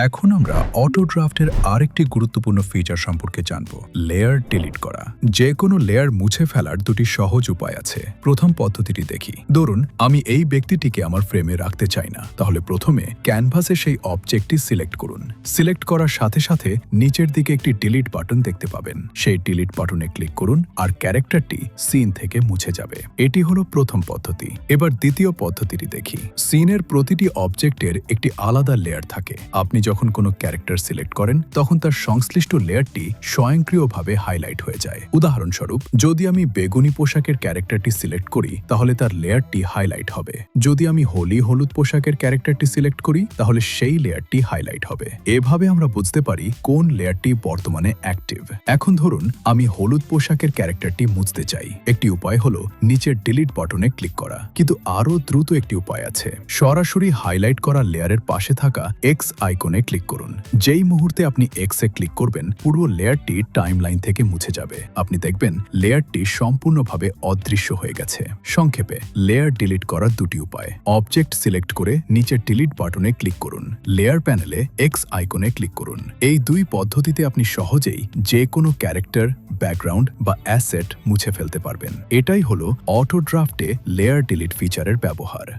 এখন আমরা অটো ড্রাফটের আরেকটি গুরুত্বপূর্ণ ফিচার সম্পর্কে জানব, লেয়ার ডিলিট করা। যে কোনো লেয়ার মুছে ফেলার দুটি সহজ উপায় আছে। প্রথম পদ্ধতিটি দেখি। ধরুন আমি এই ব্যক্তিটিকে আমার ফ্রেমে রাখতে চাই না, তাহলে প্রথমে ক্যানভাসে সেই অবজেক্টটি সিলেক্ট করুন। সিলেক্ট করার সাথে সাথে নিচের দিকে একটি ডিলিট বাটন দেখতে পাবেন। সেই ডিলিট বাটনে ক্লিক করুন আর ক্যারেক্টারটি সিন থেকে মুছে যাবে। এটি হলো প্রথম পদ্ধতি। এবার দ্বিতীয় পদ্ধতিটি দেখি। সিনের প্রতিটি অবজেক্টের একটি আলাদা লেয়ার থাকে। আপনি যখন কোনো ক্যারেক্টার সিলেক্ট করেন তখন তার সংশ্লিষ্ট লেয়ারটি স্বয়ংক্রিয়ভাবে হাইলাইট হয়ে যায়। উদাহরণস্বরূপ, যদি আমি বেগুনি পোশাকের ক্যারেক্টারটি সিলেক্ট করি তাহলে তার লেয়ারটি হাইলাইট হবে। যদি আমি হলুদ পোশাকের ক্যারেক্টারটি সিলেক্ট করি তাহলে সেই লেয়ারটি হাইলাইট হবে। এভাবে আমরা বুঝতে পারি কোন লেয়ারটি বর্তমানে অ্যাক্টিভ। এখন ধরুন আমি হলুদ পোশাকের ক্যারেক্টারটি মুছতে চাই। একটি উপায় হলো নিচের ডিলিট বাটনে ক্লিক করা, কিন্তু আরও দ্রুত একটি উপায় আছে। সরাসরি হাইলাইট করা লেয়ারের পাশে থাকা এক্স আইকনে ক্লিক করুন। যেই মুহূর্তে আপনি এক্স এ ক্লিক করবেন পুরো লেয়ারটি টাইমলাইন থেকে মুছে যাবে। আপনি দেখবেন লেয়ারটি সম্পূর্ণভাবে অদৃশ্য হয়ে গেছে। সংক্ষেপে, লেয়ার ডিলিট করার দুটি উপায়। অবজেক্ট সিলেক্ট করে নিচের ডিলিট বাটনে ক্লিক করুন। লেয়ার প্যানেলে এক্স আইকনে ক্লিক করুন। এই দুই পদ্ধতিতে আপনি সহজেই যে কোনো ক্যারেক্টার, ব্যাকগ্রাউন্ড বা অ্যাসেট মুছে ফেলতে পারবেন। এটাই হলো অটো ড্রাফটে লেয়ার ডিলিট ফিচারের ব্যবহার।